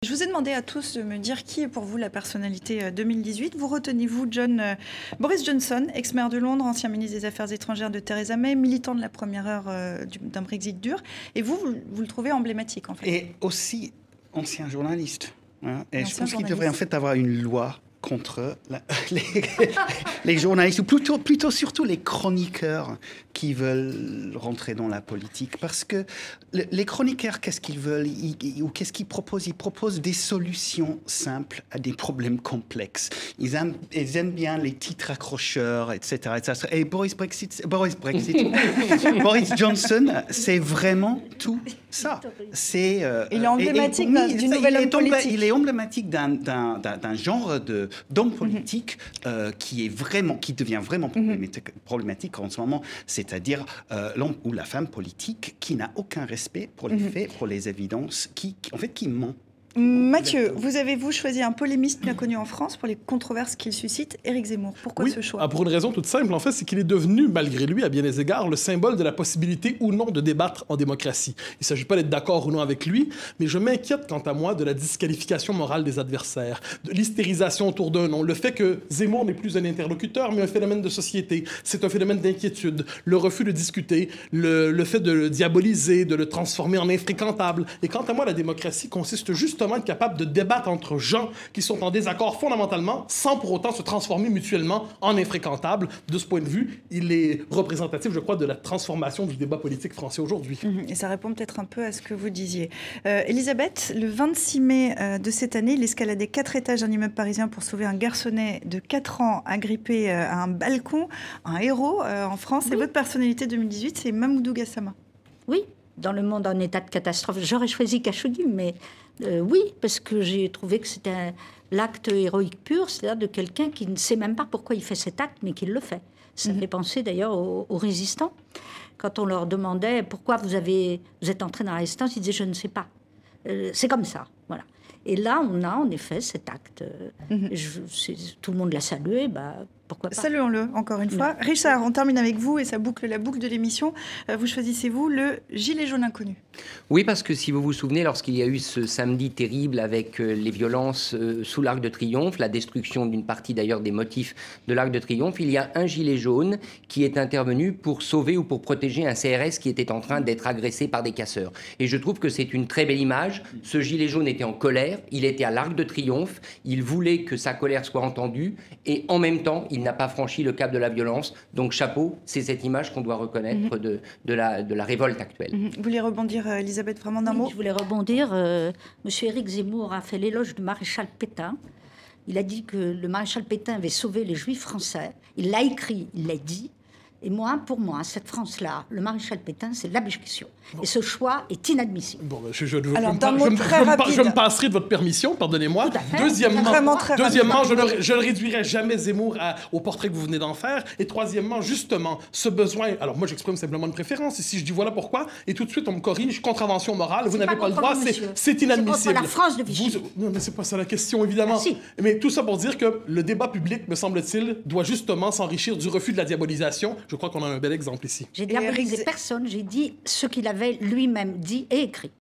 Je vous ai demandé à tous de me dire qui est pour vous la personnalité 2018. Vous retenez-vous Boris Johnson, ex-maire de Londres, ancien ministre des Affaires étrangères de Theresa May, militant de la première heure d'un Brexit dur. Et vous le trouvez emblématique, en fait. Et aussi ancien journaliste. Hein. Et je pense qu'il devrait en fait avoir une loi contre les journalistes, ou plutôt surtout les chroniqueurs qui veulent rentrer dans la politique. Parce que les chroniqueurs, qu'est-ce qu'ils veulent ou qu'est-ce qu'ils proposent? Ils proposent des solutions simples à des problèmes complexes. Ils aiment bien les titres accrocheurs, etc. etc. Et Boris Johnson, c'est vraiment tout ça. Il est emblématique d'une nouvelle homme politique. Il est emblématique d'un genre d'homme politique qui devient vraiment problématique en ce moment, c'est-à-dire l'homme ou la femme politique qui n'a aucun respect pour les faits, pour les évidences, qui ment. Mathieu, vous avez-vous choisi un polémiste bien connu en France pour les controverses qu'il suscite, Éric Zemmour. Pourquoi ce choix? Pour une raison toute simple, en fait, c'est qu'il est devenu, malgré lui, à bien des égards, le symbole de la possibilité ou non de débattre en démocratie. Il ne s'agit pas d'être d'accord ou non avec lui, mais je m'inquiète, quant à moi, de la disqualification morale des adversaires, de l'hystérisation autour d'un nom, le fait que Zemmour n'est plus un interlocuteur, mais un phénomène de société. C'est un phénomène d'inquiétude, le refus de discuter, le fait de le diaboliser, de le transformer en infréquentable. Et quant à moi, la démocratie consiste justement être capable de débattre entre gens qui sont en désaccord fondamentalement sans pour autant se transformer mutuellement en infréquentables. De ce point de vue, il est représentatif, je crois, de la transformation du débat politique français aujourd'hui. Et ça répond peut-être un peu à ce que vous disiez. Elisabeth, le 26 mai de cette année, il escaladait 4 étages d'un immeuble parisien pour sauver un garçonnet de 4 ans agrippé à un balcon, un héros en France. Oui. Et votre personnalité 2018, c'est Mamoudou Gassama. Oui, dans le monde en état de catastrophe. J'aurais choisi Khashoggi, mais oui, parce que j'ai trouvé que c'était l'acte héroïque pur, c'est-à-dire de quelqu'un qui ne sait même pas pourquoi il fait cet acte, mais qui le fait. Ça me fait penser d'ailleurs aux résistants. Quand on leur demandait pourquoi vous êtes entré dans la résistance, ils disaient je ne sais pas. C'est comme ça, voilà. Et là, on a en effet cet acte. Tout le monde l'a salué, pourquoi pas. Saluons-le encore une fois. Richard, on termine avec vous et ça boucle la boucle de l'émission. Vous choisissez-vous le gilet jaune inconnu. Oui, parce que si vous vous souvenez, lorsqu'il y a eu ce samedi terrible avec les violences sous l'Arc de Triomphe, la destruction d'une partie d'ailleurs des motifs de l'Arc de Triomphe, il y a un gilet jaune qui est intervenu pour sauver ou pour protéger un CRS qui était en train d'être agressé par des casseurs. Et je trouve que c'est une très belle image. Ce gilet jaune était en colère, il était à l'Arc de Triomphe, il voulait que sa colère soit entendue et en même temps, il n'a pas franchi le cap de la violence. Donc chapeau, c'est cette image qu'on doit reconnaître de la révolte actuelle. Vous voulez rebondir, Elisabeth, vraiment d'un mot? Je voulais rebondir. Monsieur Éric Zemmour a fait l'éloge du maréchal Pétain. Il a dit que le maréchal Pétain avait sauvé les Juifs français. Il l'a écrit, il l'a dit. Et pour moi, cette France-là, le maréchal Pétain, c'est l'abjection. Et ce choix est inadmissible. Bon, je me passerai de votre permission, pardonnez-moi. Deuxièmement, je ne réduirai jamais Zemmour au portrait que vous venez d'en faire. Et troisièmement, justement, ce besoin... Alors moi, j'exprime simplement une préférence. Ici, je dis voilà pourquoi. Et tout de suite, on me corrige. Contravention morale, vous n'avez pas le droit. C'est inadmissible. C'est contre la France de Vichy. Non, mais c'est pas ça la question, évidemment. Si. Mais tout ça pour dire que le débat public, me semble-t-il, doit justement s'enrichir du refus de la diabolisation. Je crois qu'on a un bel exemple ici. J'ai diabolisé personne, j'ai dit ce qu'il avait lui-même dit et écrit.